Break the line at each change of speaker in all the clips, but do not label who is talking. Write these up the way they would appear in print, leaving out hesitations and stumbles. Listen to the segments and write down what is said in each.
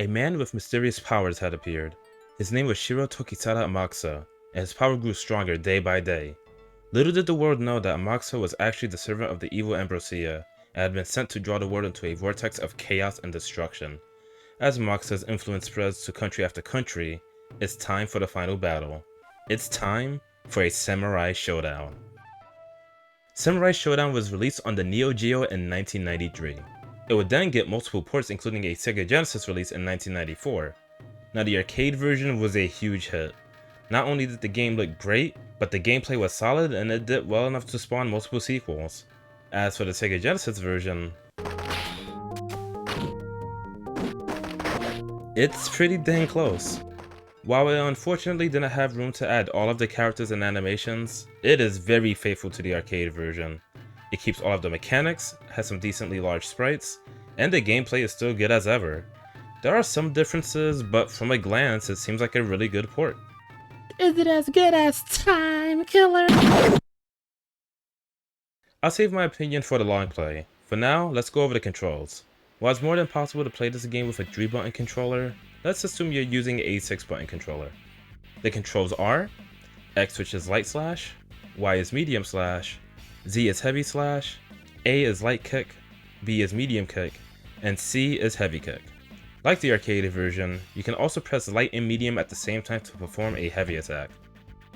A man with mysterious powers had appeared. His name was Shiro Tokisada Amakusa, and his power grew stronger day by day. Little did the world know that Amakusa was actually the servant of the evil Ambrosia, and had been sent to draw the world into a vortex of chaos and destruction. As Amakusa's influence spreads to country after country, it's time for the final battle. It's time for a Samurai Showdown. Samurai Shodown was released on the Neo Geo in 1993. It would then get multiple ports, including a Sega Genesis release in 1994. Now, the arcade version was a huge hit. Not only did the game look great, but the gameplay was solid and it did well enough to spawn multiple sequels. As for the Sega Genesis version, it's pretty dang close. While it unfortunately didn't have room to add all of the characters and animations, it is very faithful to the arcade version. It keeps all of the mechanics, has some decently large sprites, and the gameplay is still good as ever. There are some differences, but from a glance it seems like a really good port.
Is it as good as Time Killer?
I'll save my opinion for the long play. For now, let's go over the controls. While it's more than possible to play this game with a 3-button controller, let's assume you're using a 6-button controller. The controls are: X which is light slash, Y is medium slash, Z is heavy slash, A is light kick, B is medium kick, and C is heavy kick. Like the arcade version, you can also press light and medium at the same time to perform a heavy attack.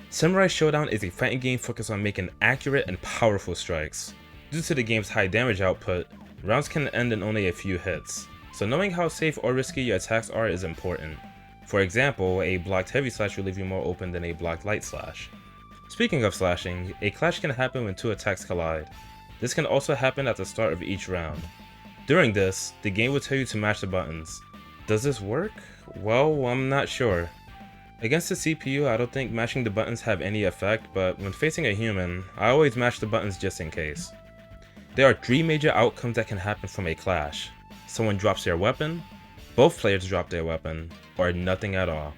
Samurai Shodown is a fighting game focused on making accurate and powerful strikes. Due to the game's high damage output, rounds can end in only a few hits, so knowing how safe or risky your attacks are is important. For example, a blocked heavy slash will leave you more open than a blocked light slash. Speaking of slashing, a clash can happen when two attacks collide. This can also happen at the start of each round. During this, the game will tell you to mash the buttons. Does this work? Well, I'm not sure. Against the CPU, I don't think mashing the buttons have any effect, but when facing a human, I always mash the buttons just in case. There are 3 major outcomes that can happen from a clash. Someone drops their weapon, both players drop their weapon, or nothing at all.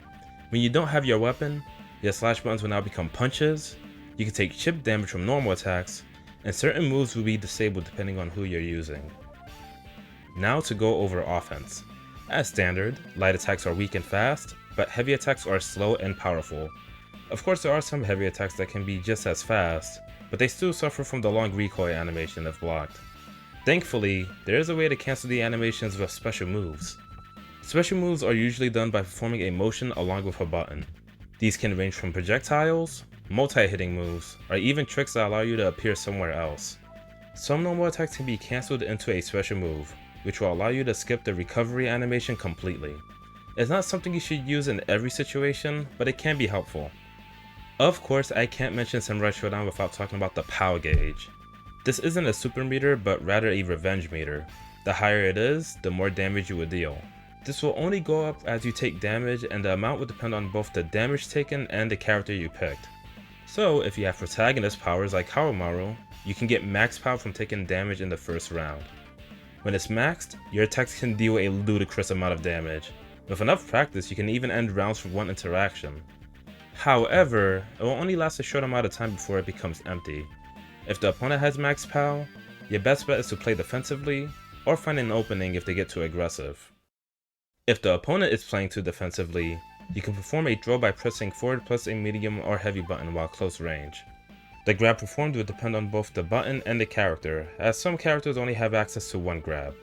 When you don't have your weapon, your slash buttons will now become punches, you can take chip damage from normal attacks, and certain moves will be disabled depending on who you're using. Now to go over offense. As standard, light attacks are weak and fast, but heavy attacks are slow and powerful. Of course, there are some heavy attacks that can be just as fast, but they still suffer from the long recoil animation if blocked. Thankfully, there is a way to cancel the animations with special moves. Special moves are usually done by performing a motion along with a button. These can range from projectiles, multi-hitting moves, or even tricks that allow you to appear somewhere else. Some normal attacks can be cancelled into a special move, which will allow you to skip the recovery animation completely. It's not something you should use in every situation, but it can be helpful. Of course, I can't mention Samurai Shodown without talking about the POW gauge. This isn't a super meter, but rather a revenge meter. The higher it is, the more damage you will deal. This will only go up as you take damage, and the amount will depend on both the damage taken and the character you picked. So, if you have protagonist powers like Kawamaru, you can get max POW from taking damage in the first round. When it's maxed, your attacks can deal a ludicrous amount of damage. With enough practice, you can even end rounds for one interaction. However, it will only last a short amount of time before it becomes empty. If the opponent has max POW, your best bet is to play defensively, or find an opening if they get too aggressive. If the opponent is playing too defensively, you can perform a throw by pressing forward plus a medium or heavy button while close range. The grab performed will depend on both the button and the character, as some characters only have access to one grab.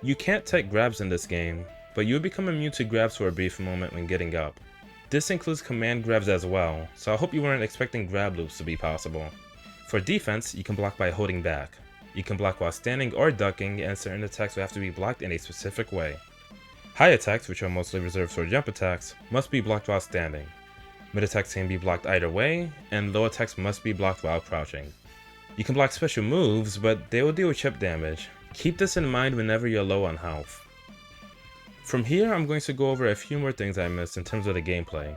You can't take grabs in this game, but you'll become immune to grabs for a brief moment when getting up. This includes command grabs as well, so I hope you weren't expecting grab loops to be possible. For defense, you can block by holding back. You can block while standing or ducking, and certain attacks will have to be blocked in a specific way. High attacks, which are mostly reserved for jump attacks, must be blocked while standing. Mid attacks can be blocked either way, and low attacks must be blocked while crouching. You can block special moves, but they will deal with chip damage. Keep this in mind whenever you're low on health. From here, I'm going to go over a few more things I missed in terms of the gameplay.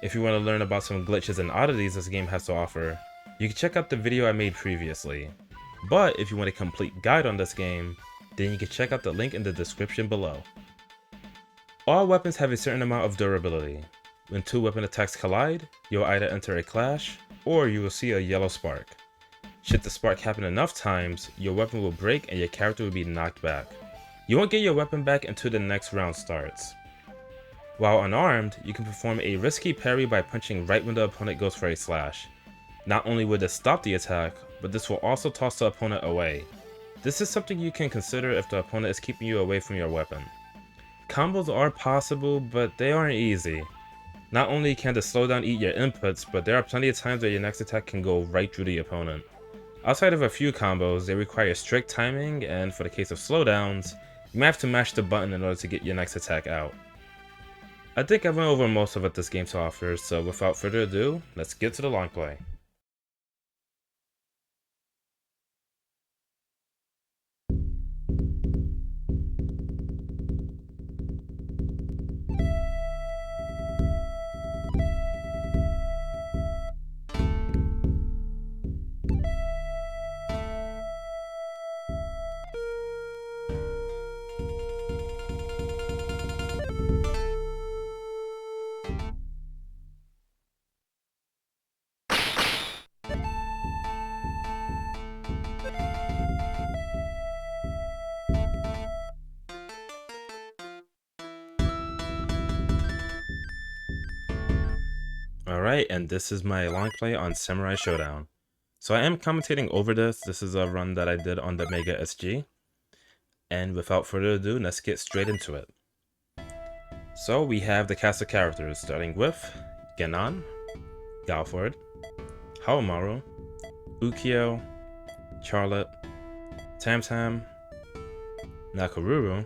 If you want to learn about some glitches and oddities this game has to offer, you can check out the video I made previously. But if you want a complete guide on this game, then you can check out the link in the description below. All weapons have a certain amount of durability. When 2 weapon attacks collide, you'll either enter a clash, or you will see a yellow spark. Should the spark happen enough times, your weapon will break and your character will be knocked back. You won't get your weapon back until the next round starts. While unarmed, you can perform a risky parry by punching right when the opponent goes for a slash. Not only would this stop the attack, but this will also toss the opponent away. This is something you can consider if the opponent is keeping you away from your weapon. Combos are possible, but they aren't easy. Not only can the slowdown eat your inputs, but there are plenty of times where your next attack can go right through the opponent. Outside of a few combos, they require strict timing, and for the case of slowdowns, you might have to mash the button in order to get your next attack out. I think I went over most of what this game offers, so without further ado, let's get to the long play. Alright, and this is my long play on Samurai Shodown. So I am commentating over this. This is a run that I did on the Mega SG. And without further ado, let's get straight into it. So we have the cast of characters, starting with Genan, Galford, Haomaru, Ukyo, Charlotte, Tamtam, Nakaruru,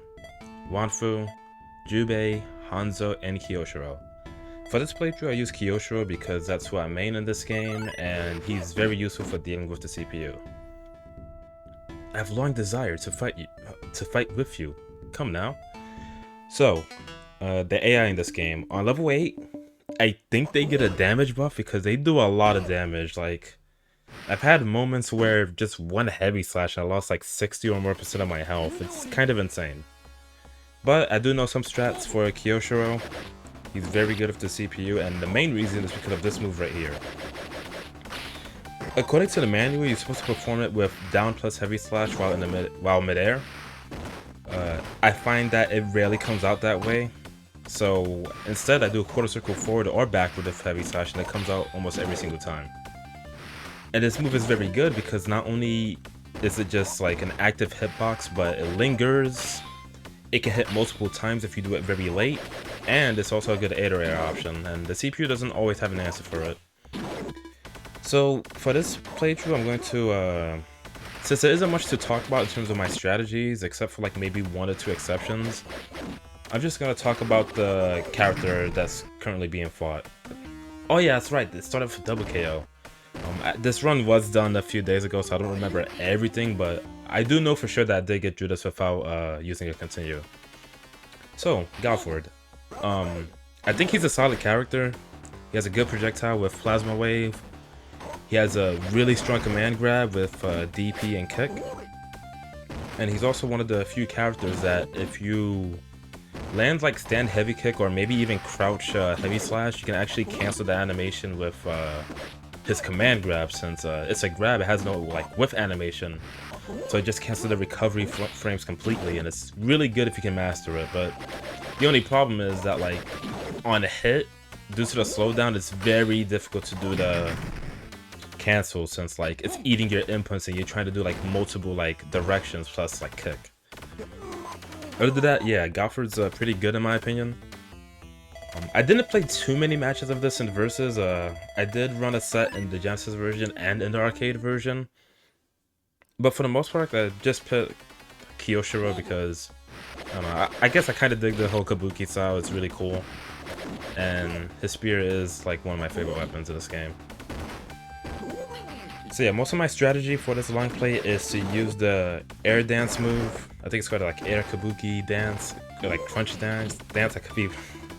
Wanfu, Jubei, Hanzo, and Kiyoshiro. For this playthrough, I use Kiyoshiro because that's who I main in this game, and he's very useful for dealing with the CPU. I've long desired to fight with you. Come now. So, the AI in this game, on level 8, I think they get a damage buff because they do a lot of damage. Like, I've had moments where just one heavy slash I lost like 60 or more % of my health. It's kind of insane. But I do know some strats for Kiyoshiro. He's very good with the CPU, and the main reason is because of this move right here. According to the manual, you're supposed to perform it with down plus heavy slash while midair. I find that it rarely comes out that way, so instead I do a quarter circle forward or backward with heavy slash, and it comes out almost every single time. And this move is very good because not only is it just like an active hitbox, but it lingers. It can hit multiple times if you do it very late, and it's also a good air option, and the CPU doesn't always have an answer for it. So for this playthrough, I'm going to, since there isn't much to talk about in terms of my strategies, except for like maybe 1 or 2 exceptions, I'm just going to talk about the character that's currently being fought. Oh yeah, that's right, it started with double KO. This run was done a few days ago, so I don't remember everything, but I do know for sure that I did get through this without using a continue. So, Galford. I think he's a solid character. He has a good projectile with Plasma Wave. He has a really strong command grab with DP and kick. And he's also one of the few characters that if you land like stand heavy kick or maybe even crouch heavy slash, you can actually cancel the animation with his command grab, since it's a grab, it has no like whiff animation, so it just cancels the recovery frames completely, and it's really good if you can master it. But the only problem is that like on a hit, due to the slowdown, it's very difficult to do the cancel, since like it's eating your inputs and you're trying to do like multiple like directions plus like kick. Other than that, yeah, Galford's pretty good in my opinion. I didn't play too many matches of this in Versus. I did run a set in the Genesis version and in the arcade version. But for the most part, I just picked Kiyoshiro because, I don't know, I guess I kind of dig the whole Kabuki style. It's really cool. And his spear is like one of my favorite weapons in this game. So yeah, most of my strategy for this long play is to use the air dance move. I think it's called like air Kabuki dance, or like crunch dance. I could be...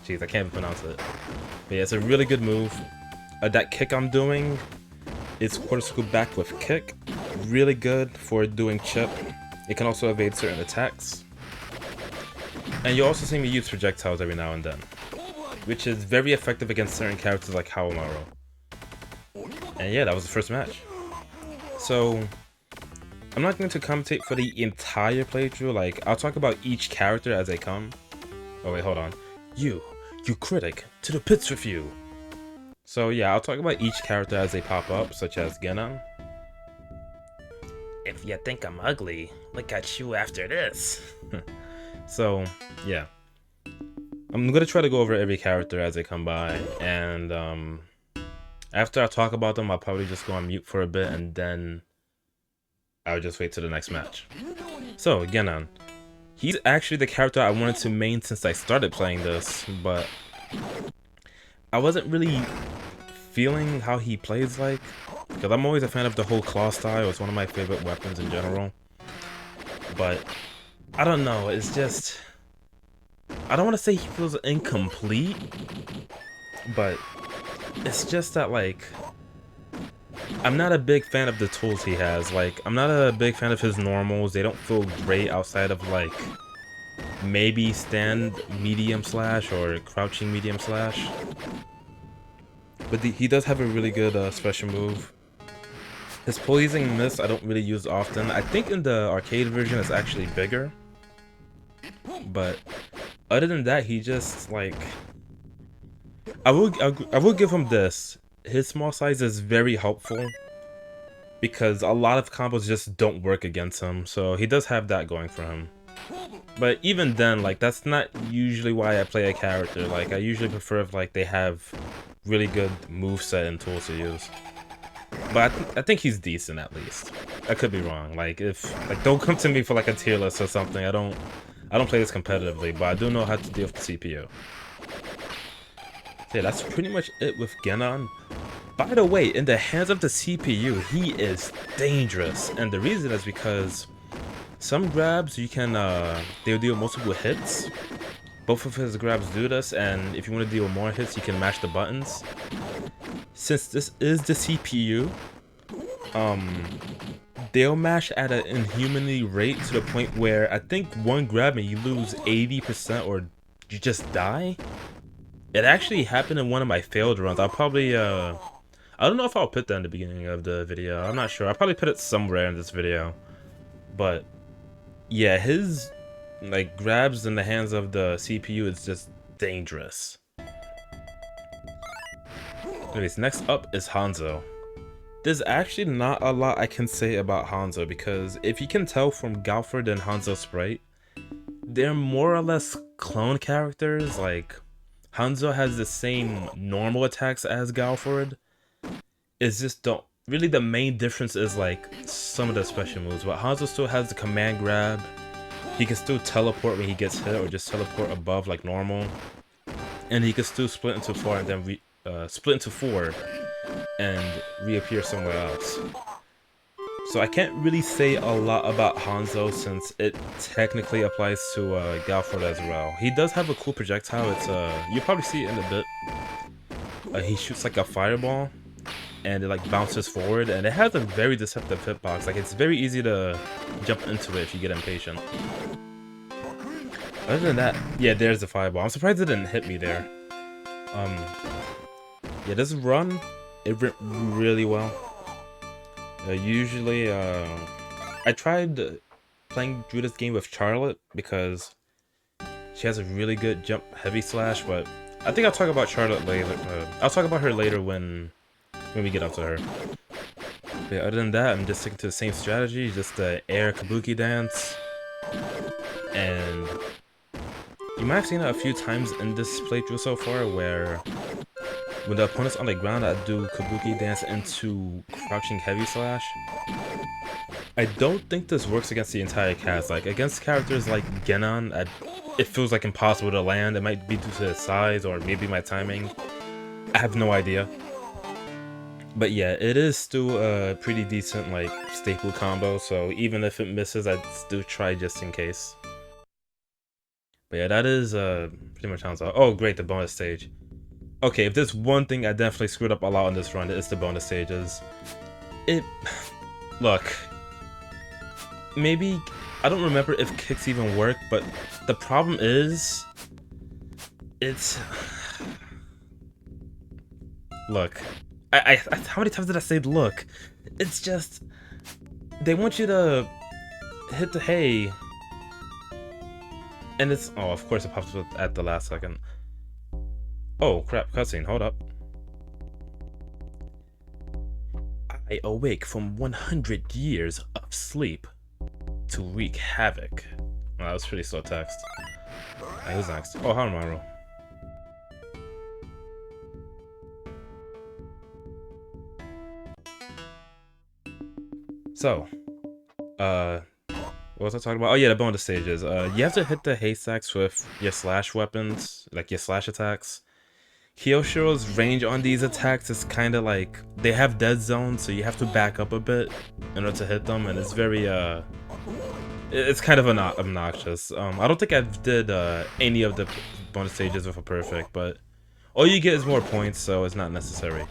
Jeez, I can't even pronounce it. But yeah, it's a really good move. That kick I'm doing is quarter circle back with kick. Really good for doing chip. It can also evade certain attacks. And you'll also see me use projectiles every now and then, which is very effective against certain characters like Haomaru. And yeah, that was the first match. So, I'm not going to commentate for the entire playthrough. Like, I'll talk about each character as they come. Oh wait, hold on. You You critic, to the pits with you! So yeah, I'll talk about each character as they pop up, such as Genon. If you think I'm ugly, look at you after this. So, yeah. I'm gonna try to go over every character as they come by, and after I talk about them, I'll probably just go on mute for a bit, and then I'll just wait till the next match. So, Genon. He's actually the character I wanted to main since I started playing this, but I wasn't really feeling how he plays like, because I'm always a fan of the whole claw style. It's one of my favorite weapons in general. But I don't know, it's just, I don't want to say he feels incomplete, but it's just that, like, I'm not a big fan of the tools he has. Like, I'm not a big fan of his normals. They don't feel great outside of, like, maybe stand medium slash or crouching medium slash. But he does have a really good special move. His poising miss I don't really use often. I think in the arcade version it's actually bigger. But other than that, he just, like, I will give him this. His small size is very helpful because a lot of combos just don't work against him. So he does have that going for him. But even then, like, that's not usually why I play a character. Like, I usually prefer if, like, they have really good moveset and tools to use. But I think he's decent at least. I could be wrong. Like, don't come to me for like a tier list or something. I don't play this competitively, but I do know how to deal with the CPU. So yeah, that's pretty much it with Genon. By the way, in the hands of the CPU, he is dangerous, and the reason is because some grabs you can they'll deal multiple hits. Both of his grabs do this, and if you want to deal more hits, you can mash the buttons. Since this is the CPU, they'll mash at an inhumanly rate to the point where I think one grab and you lose 80% or you just die. It actually happened in one of my failed runs. I'll probably I don't know if I'll put that in the beginning of the video. I'm not sure. I'll probably put it somewhere in this video. But yeah, his like grabs in the hands of the CPU is just dangerous. Anyways, next up is Hanzo. There's actually not a lot I can say about Hanzo because if you can tell from Galford and Hanzo Sprite, they're more or less clone characters. Like, Hanzo has the same normal attacks as Galford. It's just really the main difference is like some of the special moves, but Hanzo still has the command grab. He can still teleport when he gets hit or just teleport above like normal. And he can still split into four and then split into four and reappear somewhere else. So I can't really say a lot about Hanzo since it technically applies to Galford as well. He does have a cool projectile. It's you'll probably see it in a bit. He shoots like a fireball and it like bounces forward, and it has a very deceptive hitbox. Like, it's very easy to jump into it if you get impatient. Other than that, yeah, there's the fireball. I'm surprised it didn't hit me there. Yeah, this run, it went really well. Usually, I tried playing through this game with Charlotte because she has a really good jump heavy slash, but I think I'll talk about Charlotte later. I'll talk about her later when we get up to her. But yeah, other than that, I'm just sticking to the same strategy, just the air kabuki dance. And you might have seen it a few times in this playthrough so far where when the opponent's on the ground, I do kabuki dance into crouching heavy slash. I don't think this works against the entire cast. Like, against characters like Genon, it feels like impossible to land. It might be due to his size or maybe my timing. I have no idea. But yeah, it is still a pretty decent, like, staple combo, so even if it misses, I'd still try just in case. But yeah, that is pretty much Hanzo. Oh, great, the bonus stage. Okay, if there's one thing I definitely screwed up a lot on this run, it's the bonus stages. Look, maybe, I don't remember if kicks even work, but the problem is, look, how many times did I say look? It's just, they want you to hit the hay, and it's, oh, of course it pops up at the last second. Oh crap, cutscene, hold up. I awake from 100 years of sleep to wreak havoc. Oh, that was pretty slow text. Alright, who's next? Oh, Harumaru. So, what was I talking about? Oh yeah, the bonus stages. You have to hit the haystacks with your slash weapons, like your slash attacks. Kyoshiro's range on these attacks is kind of like, they have dead zones, so you have to back up a bit in order to hit them, and it's very, it's kind of obnoxious. I don't think I did any of the bonus stages with a perfect, but all you get is more points, so it's not necessary.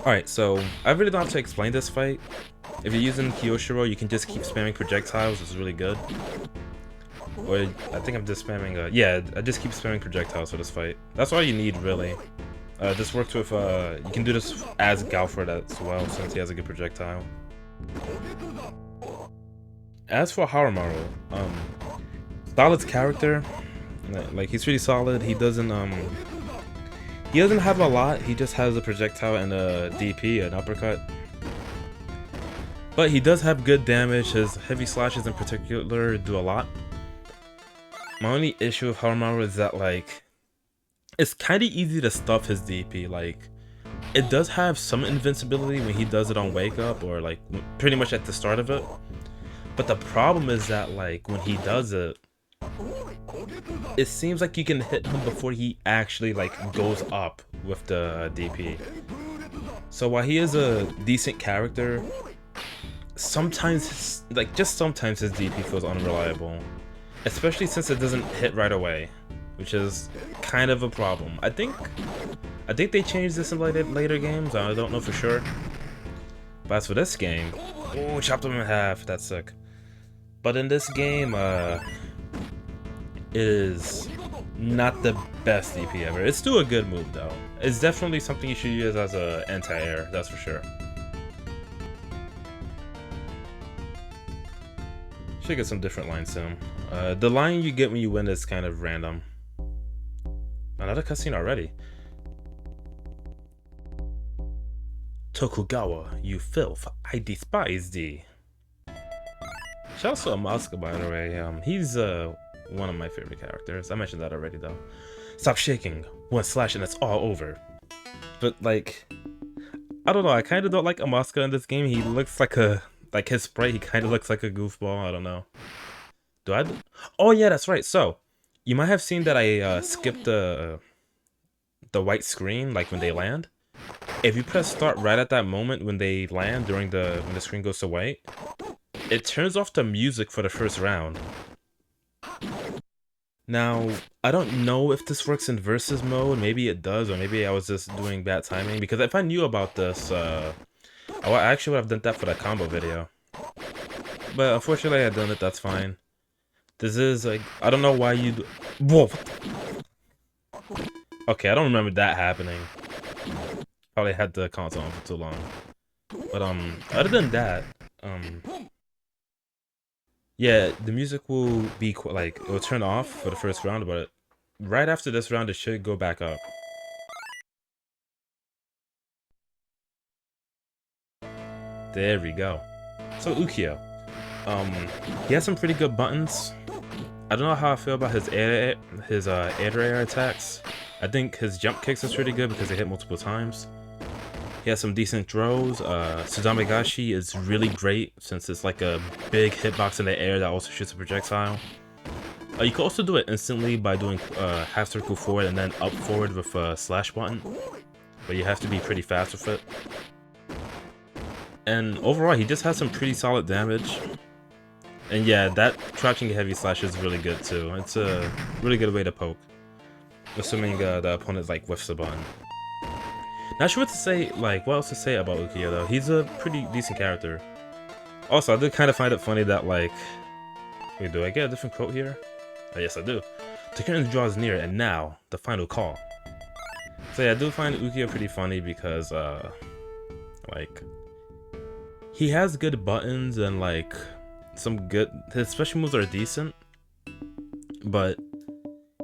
Alright, so I really don't have to explain this fight. If you're using Kyoshiro, you can just keep spamming projectiles, which is really good. Or I think I'm just spamming, yeah, I just keep spamming projectiles for this fight. That's all you need, really. This works with, you can do this as Galford as well, since he has a good projectile. As for Harumaru, solid character. Like, he's pretty solid. He doesn't have a lot. He just has a projectile and a DP, an uppercut. But he does have good damage. His heavy slashes in particular do a lot. My only issue with Harumaru is that, like, it's kind of easy to stuff his DP. Like, it does have some invincibility when he does it on Wake Up, or like pretty much at the start of it. But the problem is that, like, when he does it, it seems like you can hit him before he actually, like, goes up with the DP. So while he is a decent character, sometimes, like, just sometimes his DP feels unreliable. Especially since it doesn't hit right away, which is kind of a problem. I think they changed this in later games. I don't know for sure. But as for this game, oh, chopped him in half. That's sick. But in this game, it is not the best DP ever. It's still a good move though. It's definitely something you should use as a anti-air. That's for sure. Should get some different lines soon. The line you get when you win is kind of random. Another cutscene already. Tokugawa, you filth, I despise thee. Shout out to Amaska, by the way. He's one of my favorite characters. I mentioned that already though. Stop shaking. One slash and it's all over. But like, I don't know. I kind of don't like Amaska in this game. He looks like a, like his sprite, he kind of looks like a goofball. I don't know. Do I? Oh yeah, that's right. So, you might have seen that I skipped the white screen, like when they land. If you press start right at that moment when they land, when the screen goes to white, it turns off the music for the first round. Now, I don't know if this works in versus mode. Maybe it does, or maybe I was just doing bad timing. Because if I knew about this, I actually would have done that for the combo video. But unfortunately, I done it. That's fine. This is like, I don't know why you do. Whoa. Okay, I don't remember that happening. Probably had the console on for too long. But other than that, yeah, the music will be like, it will turn off for the first round, but right after this round, it should go back up. There we go. So Ukiyo, he has some pretty good buttons. I don't know how I feel about his air attacks. I think his jump kicks is pretty good because they hit multiple times. He has some decent throws. Suzamegashi is really great since it's like a big hitbox in the air that also shoots a projectile. You can also do it instantly by doing half circle forward and then up forward with a slash button. But you have to be pretty fast with it. And overall, he just has some pretty solid damage. And yeah, that crouching heavy slash is really good too. It's a really good way to poke. Assuming the opponent like whiffs the button. Not sure what to say, like, what else to say about Ukiyo though. He's a pretty decent character. Also, I did kind of find it funny that, like, wait, do I get a different quote here? Oh, yes, I do. The curtain draws near, and now, the final call. So yeah, I do find Ukiyo pretty funny because, like, he has good buttons and, like, some good, his special moves are decent, but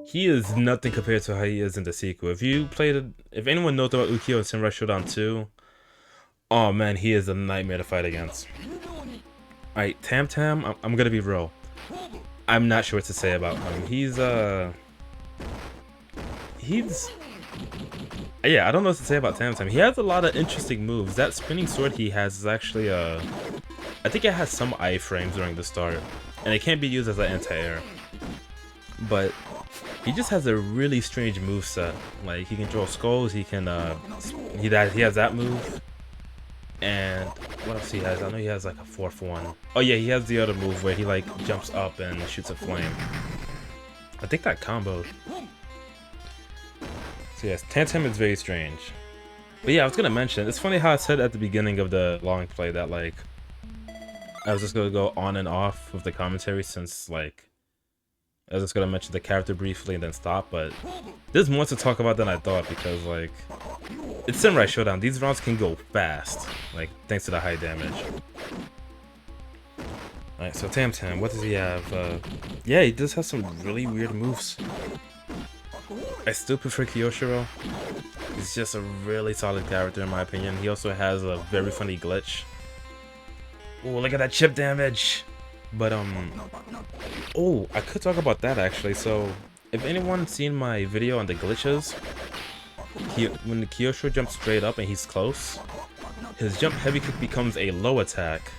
He is nothing compared to how he is in the sequel. If anyone knows about Ukyo in Samurai Shodown 2, oh man, he is a nightmare to fight against. Alright, Tam Tam, I'm gonna be real. I'm not sure what to say about him. Yeah, I don't know what to say about Tam Tam. He has a lot of interesting moves. That spinning sword he has is actually I think it has some iframes during the start, and it can't be used as an anti-air. But he just has a really strange moveset. Like, he can throw skulls, he can he has that move. And what else he has? I know he has like a fourth one. Oh yeah, he has the other move where he like jumps up and shoots a flame. I think that comboed. So yes, Tam Tam is very strange. But yeah, I was gonna mention, it's funny how I said at the beginning of the long play that like I was just gonna go on and off with the commentary, since like I was just gonna mention the character briefly and then stop, but there's more to talk about than I thought, because like it's Samurai Shodown. These rounds can go fast, like thanks to the high damage. Alright, so Tam Tam, what does he have? Yeah, he does have some really weird moves. I still prefer Kiyoshiro. He's just a really solid character in my opinion. He also has a very funny glitch. Oh, look at that chip damage! But oh, I could talk about that actually. So if anyone's seen my video on the glitches, when the Kyosho jumps straight up and he's close, his jump heavy kick becomes a low attack.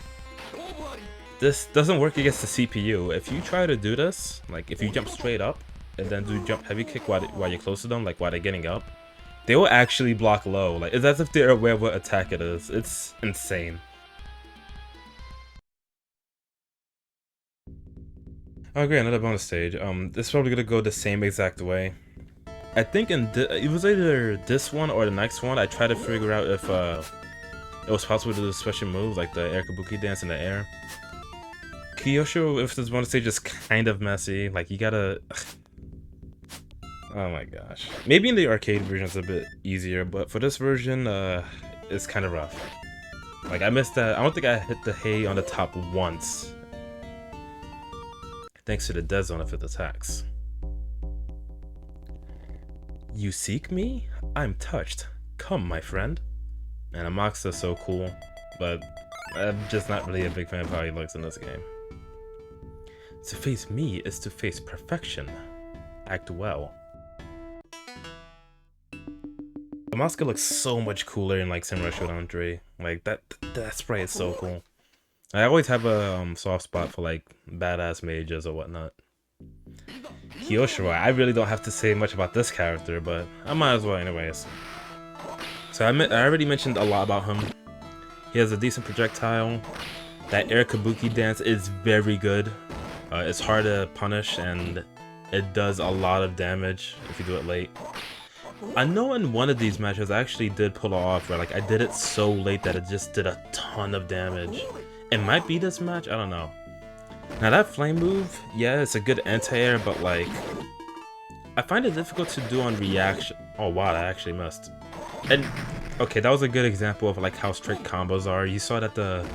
This doesn't work against the CPU. If you try to do this, like if you jump straight up and then do jump heavy kick while you're close to them, like while they're getting up, they will actually block low. Like, it's as if they're aware of what attack it is. It's insane. Okay, another bonus stage. This is probably gonna go the same exact way. I think it was either this one or the next one. I tried to figure out if it was possible to do a special move like the air kabuki dance in the air. Kyosho, if this bonus stage is kind of messy, like you gotta. Oh my gosh. Maybe in the arcade version it's a bit easier, but for this version, it's kind of rough. Like I missed that. I don't think I hit the hay on the top once, thanks to the dead zone of its attacks. You seek me? I'm touched. Come, my friend. And Amaxa's so cool, but I'm just not really a big fan of how he looks in this game. To face me is to face perfection. Act well. Amaska looks so much cooler in like Samurai Shodown 3. Like that sprite is so cool. I always have a soft spot for like badass mages or whatnot. Kiyoshiro, I really don't have to say much about this character, but I might as well anyways. So I already mentioned a lot about him. He has a decent projectile. That air kabuki dance is very good. It's hard to punish and it does a lot of damage if you do it late. I know in one of these matches I actually did pull it off where like I did it so late that it just did a ton of damage. It might be this match, I don't know. Now that flame move, yeah, it's a good anti-air, but like I find it difficult to do on reaction. Oh wow, I actually missed. And okay, that was a good example of like how strict combos are. You saw that the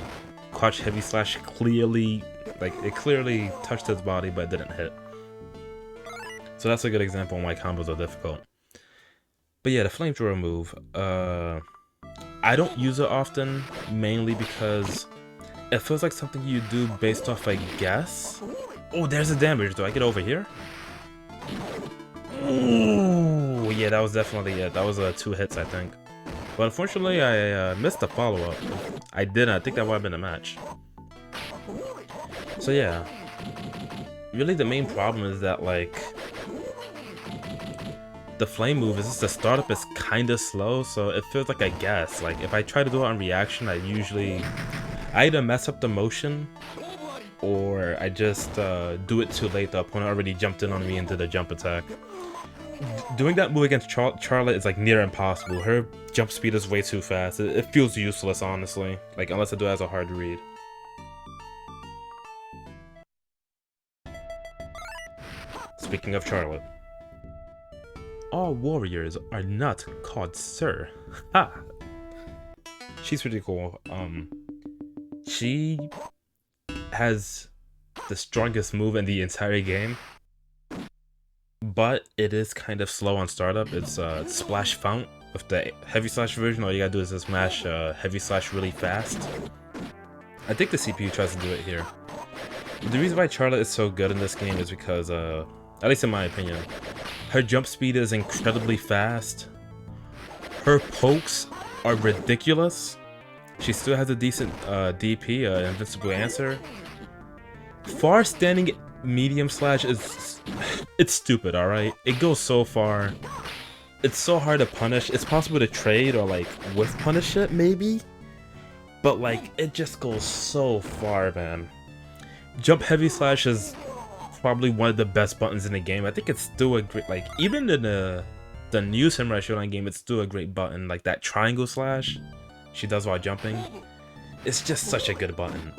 clutch heavy slash clearly touched his body but it didn't hit. So that's a good example on why combos are difficult. But yeah, the flamethrower move, I don't use it often, mainly because it feels like something you do based off a guess. Oh, there's the damage. Do I get over here? Ooh, yeah, that was definitely it. That was 2 hits, I think. But unfortunately, I missed the follow-up. I didn't. I think that would have been a match. So yeah, really the main problem is that like the flame move is just the startup is kind of slow, so it feels like a guess. Like if I try to do it on reaction, I either mess up the motion or I just do it too late. The opponent already jumped in on me into the jump attack. Doing that move against Charlotte is like near impossible. Her jump speed is way too fast. It feels useless, honestly. Like unless I do it as a hard read. Speaking of Charlotte, all warriors are not called sir. Ha! She's pretty cool. She has the strongest move in the entire game, but it is kind of slow on startup. It's Splash Fount. With the Heavy Slash version, all you gotta do is just smash Heavy Slash really fast. I think the CPU tries to do it here. The reason why Charlotte is so good in this game is because, at least in my opinion, her jump speed is incredibly fast. Her pokes are ridiculous. She still has a decent DP, invincible answer. Far standing medium slash is, it's stupid, alright? It goes so far. It's so hard to punish. It's possible to trade or like whiff punish it maybe, but like it just goes so far, man. Jump heavy slash is probably one of the best buttons in the game. I think it's still a great, like even in the new Samurai Shodown game, it's still a great button. Like that triangle slash she does while jumping. It's just such a good button.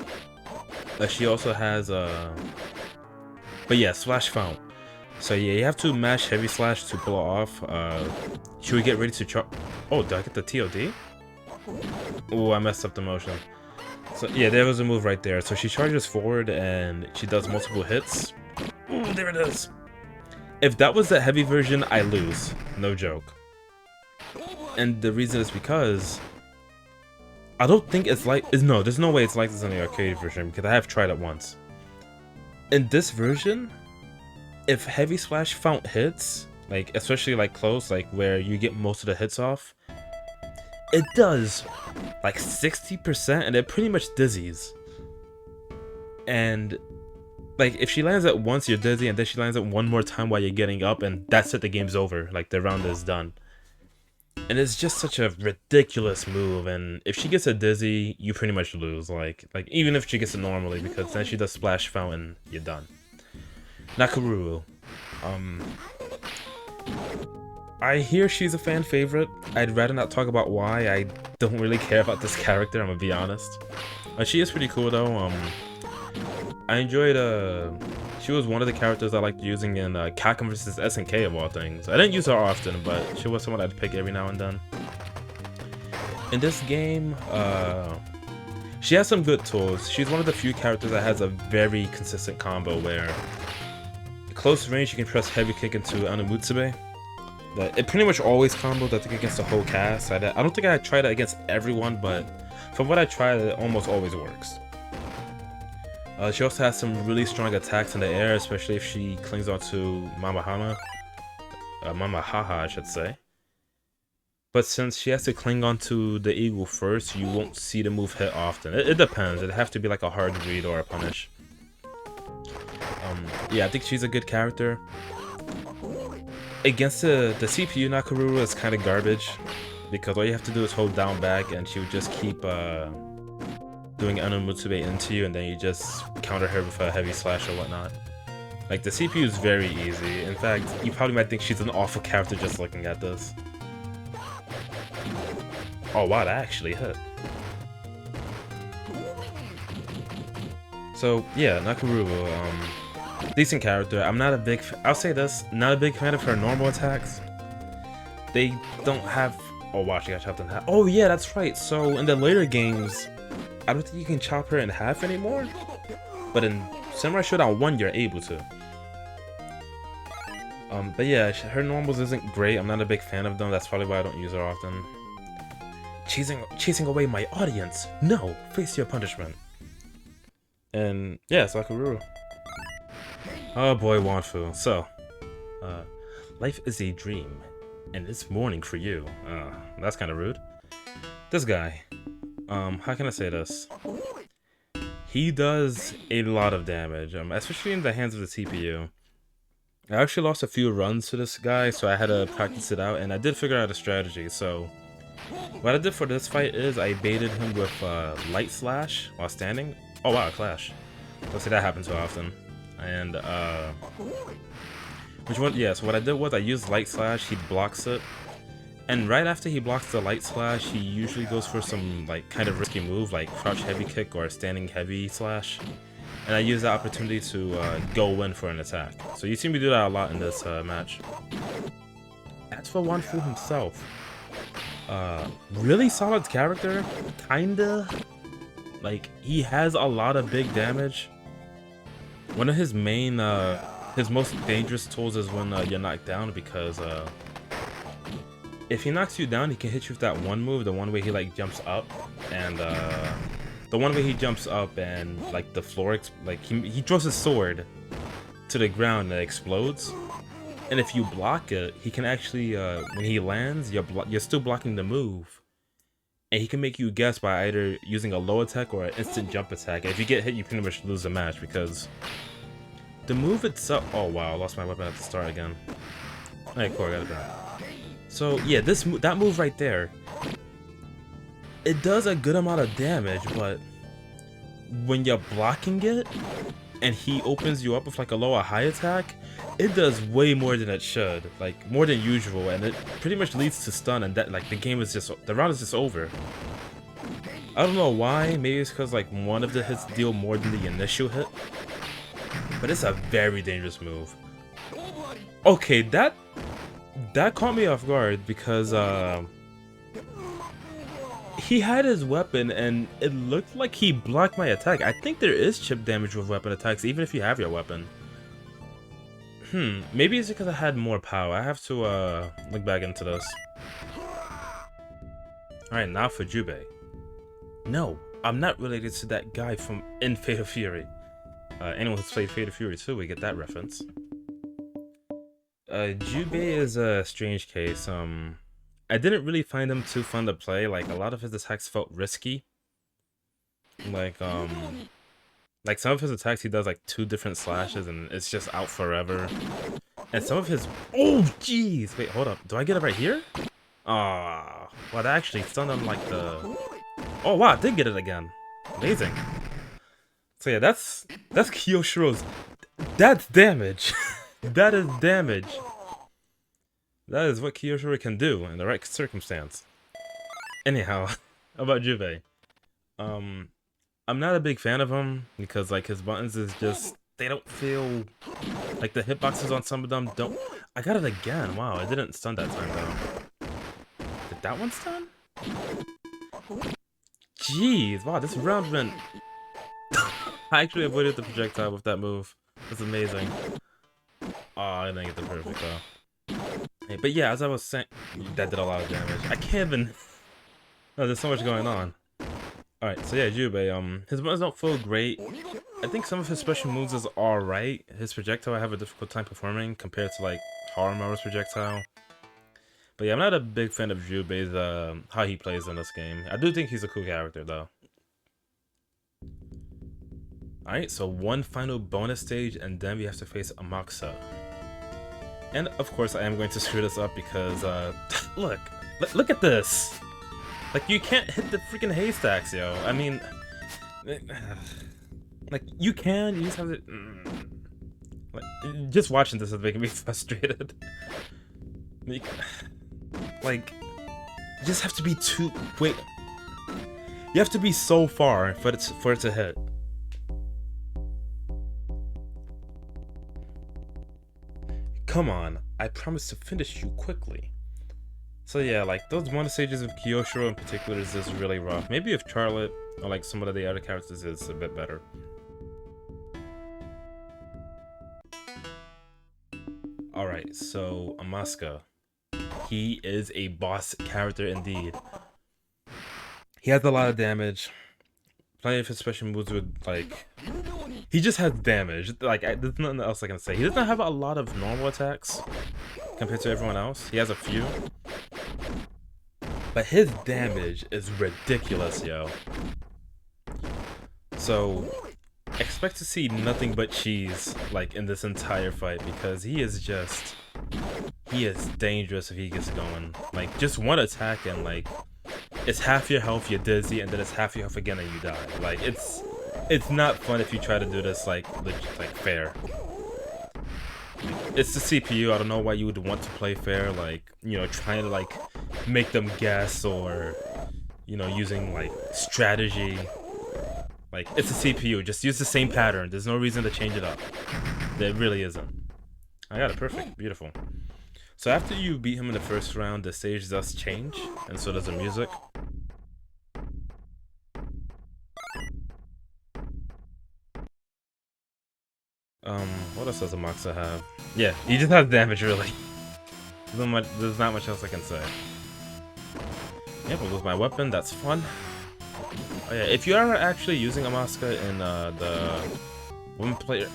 She also has but yeah, Splash Fount. So yeah, you have to mash heavy slash to pull it off. Should we get ready to char— oh, did I get the TOD? Oh, I messed up the motion. So yeah, there was a move right there. So she charges forward and she does multiple hits. Ooh, there it is. If that was the heavy version, I lose. No joke. And the reason is because I don't think it's like— no, there's no way it's like this in the arcade version because I have tried it once. In this version, if heavy slash fount hits, like especially like close, like where you get most of the hits off, it does like 60% and it pretty much dizzies. And like if she lands it once, you're dizzy, and then she lands it one more time while you're getting up, and that's it, the game's over. Like the round is done. And it's just such a ridiculous move, and if she gets a dizzy, you pretty much lose. Like even if she gets it normally, because then she does splash fountain, you're done. Nakaruru. I hear she's a fan favorite. I'd rather not talk about why. I don't really care about this character, I'm gonna be honest. She is pretty cool though. I enjoyed she was one of the characters I liked using in Capcom vs SNK of all things. I didn't use her often, but she was someone I'd pick every now and then. In this game, she has some good tools. She's one of the few characters that has a very consistent combo where close range you can press heavy kick into Anumutsube. It pretty much always combos, I think, against the whole cast. I don't think I tried it against everyone, but from what I tried, it almost always works. She also has some really strong attacks in the air, especially if she clings onto Mamahaha, I should say. But since she has to cling onto the eagle first, you won't see the move hit often. It depends. It'd have to be like a hard read or a punish. Yeah, I think she's a good character. Against the CPU, Nakaruru is kind of garbage, because all you have to do is hold down back and she would just keep doing Anumutsube into you, and then you just counter her with a heavy slash or whatnot. Like, the CPU is very easy. In fact, you probably might think she's an awful character just looking at this. Oh wow, that actually hit. So yeah, Nakaruru, decent character. I'm not a big— I'll say this, not a big fan of her normal attacks. They don't have— oh wow, she got chopped in half. Oh yeah, that's right. So in the later games, I don't think you can chop her in half anymore. But in Samurai Shodown 1, you're able to. But yeah, her normals isn't great. I'm not a big fan of them. That's probably why I don't use her often. Chasing away my audience. No, face your punishment. And yeah, Sakururu. Oh boy, Wanfu. So, life is a dream, and it's morning for you. That's kind of rude. This guy. How can I say this? He does a lot of damage, especially in the hands of the CPU. I actually lost a few runs to this guy, so I had to practice it out, and I did figure out a strategy. So what I did for this fight is I baited him with light slash while standing. Oh wow, clash. Let's see, that happens so often. And which one? Yeah, so what I did was I used light slash, he blocks it. And right after he blocks the light slash, he usually goes for some like kind of risky move like crouch heavy kick or standing heavy slash. And I use that opportunity to go in for an attack. So you see me do that a lot in this match. As for Wanfu himself, really solid character, kinda. Like, he has a lot of big damage. One of his main his most dangerous tools is when you're knocked down, because if he knocks you down, he can hit you with that one move, the one way he like jumps up, and the one way he jumps up and like the floor, like he throws his sword to the ground and it explodes. And if you block it, he can actually when he lands, you're still blocking the move, and he can make you guess by either using a low attack or an instant jump attack. And if you get hit, you pretty much lose the match, because the move itself. Oh wow, I lost my weapon at the start again. Alright, cool, I got it back. So yeah, that move right there, it does a good amount of damage, but when you're blocking it and he opens you up with like a low or high attack, it does way more than it should, like more than usual, and it pretty much leads to stun, and that like the round is just over. I don't know why, maybe it's because like one of the hits deal more than the initial hit, but it's a very dangerous move. Okay, that caught me off guard, because he had his weapon and it looked like he blocked my attack. I think there is chip damage with weapon attacks, even if you have your weapon. Maybe it's because I had more power. I have to look back into this. Alright, now for Jubei. No, I'm not related to that guy from in Fatal Fury. Anyone who's played Fatal Fury 2, we get that reference. Jubei is a strange case. I didn't really find him too fun to play. Like, a lot of his attacks felt risky. Like some of his attacks, he does like 2 different slashes and it's just out forever. And some of his... Oh, jeez! Wait, hold up. Do I get it right here? Ah, well, that actually stunned him like the... Oh, wow, I did get it again. Amazing. So yeah, that's Kiyoshiro's... That's damage! That is damage. That is what Kiyoshiro can do in the right circumstance. Anyhow, about Jubei. I'm not a big fan of him because like his buttons is just, they don't feel like the hitboxes on some of them don't. I got it again. Wow, it didn't stun that time though. Did that one stun? Jeez, wow, this round went. I actually avoided the projectile with that move. That's amazing. Oh, I didn't get the perfect though. Hey, but yeah, as I was saying, that did a lot of damage. I can't even. Oh, there's so much going on. Alright, so yeah, Jubei, his buttons don't feel great. I think some of his special moves is alright. His projectile I have a difficult time performing compared to like Harumaru's projectile. But yeah, I'm not a big fan of Jubei's, how he plays in this game. I do think he's a cool character though. Alright, so one final bonus stage and then we have to face Amakusa. And of course I am going to screw this up because, look at this! Like, you can't hit the freaking haystacks, yo. I mean, like, you can, you just have to... Like, just watching this is making me frustrated. Like, you just have to be too... Wait. You have to be so far for it to hit. Come on, I promise to finish you quickly. So yeah, like those bonus stages of Kiyoshiro in particular is just really rough. Maybe if Charlotte or like some of the other characters is a bit better. Alright, so Amakusa. He is a boss character indeed. He has a lot of damage. Plenty of his special moves would like... He just has damage. Like, there's nothing else I can say. He doesn't have a lot of normal attacks compared to everyone else. He has a few. But his damage is ridiculous, yo. So, expect to see nothing but cheese, like, in this entire fight, because he is just... He is dangerous if he gets going. Like, just one attack and, like, it's half your health, you're dizzy, and then it's half your health again and you die. Like, it's not fun if you try to do this, like fair. It's the CPU, I don't know why you would want to play fair, like, you know, trying to, like, make them guess, or, you know, using, like, strategy. Like, it's a CPU, just use the same pattern, there's no reason to change it up. There really isn't. I got it perfect, beautiful. So after you beat him in the first round, the stage does change, and so does the music. What else does a Moxa have? Yeah, he just has damage, really. There's not much else I can say. Yeah, I'll lose my weapon. That's fun. Oh yeah, if you are actually using a Moxa in the woman player,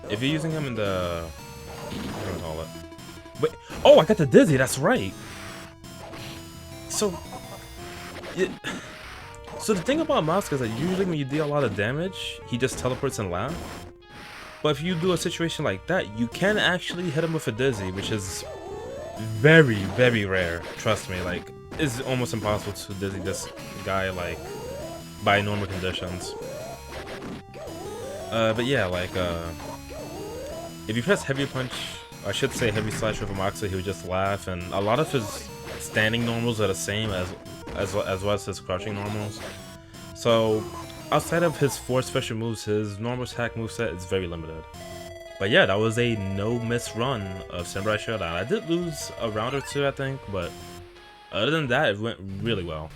if you're using him in the, what do I call it? Wait, oh, I got the Dizzy. That's right. So, so the thing about Moska is that usually when you deal a lot of damage, he just teleports and laughs. But if you do a situation like that, you can actually hit him with a Dizzy, which is very, very rare. Trust me, like, it's almost impossible to Dizzy this guy, like, by normal conditions. But yeah, like, if you press heavy punch, I should say heavy slash with a Moxa, he would just laugh, and a lot of his standing normals are the same as well as his crouching normals. So, outside of his 4 special moves, his normal attack moveset is very limited. But yeah, that was a no-miss run of Samurai Shodown. I did lose a round or 2, I think, but other than that, it went really well.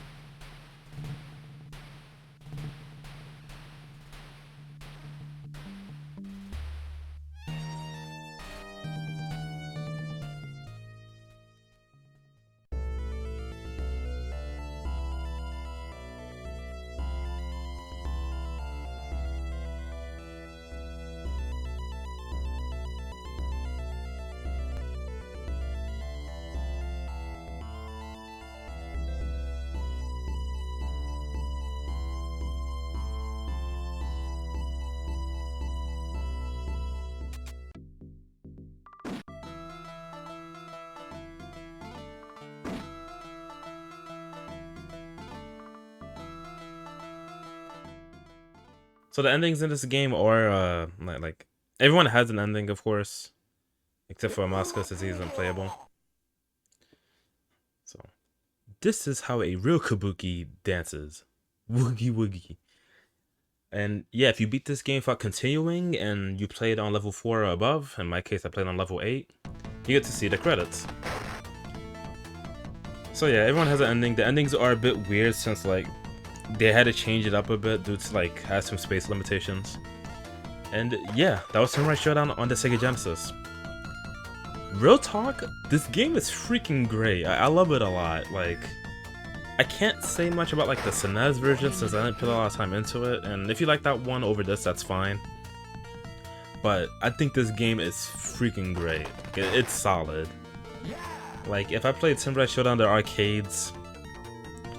So the endings in this game are, like everyone has an ending, of course, except for Amaska since he's unplayable. So, this is how a real Kabuki dances. Woogie woogie. And yeah, if you beat this game without continuing and you played on level 4 or above, in my case I played on level 8, you get to see the credits. So yeah, everyone has an ending. The endings are a bit weird since like they had to change it up a bit due to like has some space limitations. And yeah, that was Samurai Shodown on the Sega Genesis. Real talk, this game is freaking great. I love it a lot. Like, I can't say much about like the SNES version since I didn't put a lot of time into it. And if you like that one over this, that's fine. But I think this game is freaking great. It's solid. Like, if I played Samurai Shodown the arcades,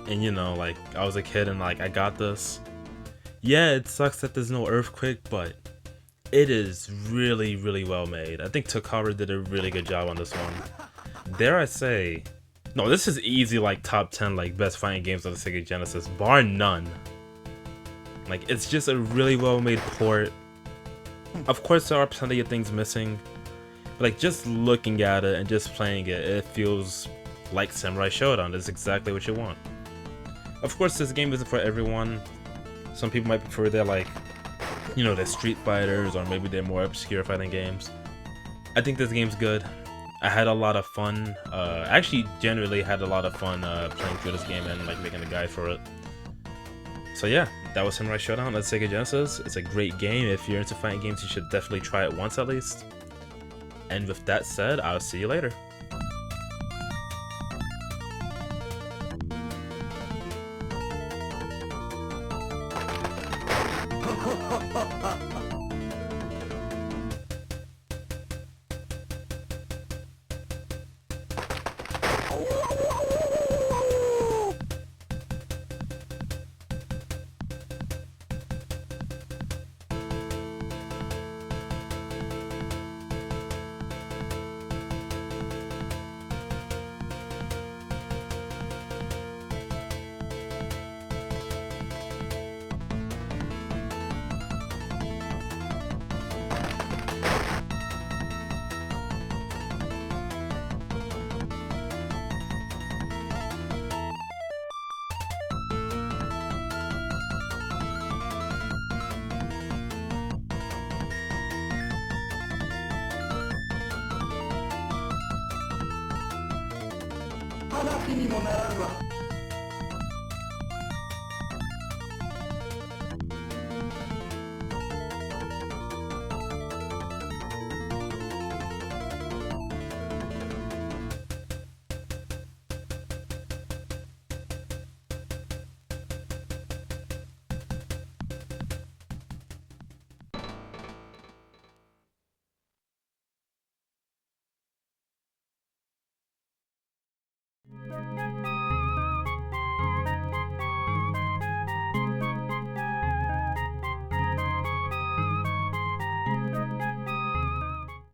and you know, like, I was a kid and like, I got this. Yeah, it sucks that there's no earthquake, but it is really, really well made. I think Takara did a really good job on this one. Dare I say, no, this is easy, like, top 10, like, best fighting games on the Sega Genesis, bar none. Like, it's just a really well made port. Of course, there are plenty of things missing. But, like, just looking at it and just playing it, it feels like Samurai Shodown. That's exactly what you want. Of course, this game isn't for everyone. Some people might prefer their, like, you know, their Street Fighters, or maybe they're more obscure fighting games. I think this game's good. I had a lot of fun. Actually, generally had a lot of fun playing through this game and, like, making a guide for it. So yeah, that was Samurai Shodown on Sega Genesis. It's a great game. If you're into fighting games, you should definitely try it once at least. And with that said, I'll see you later.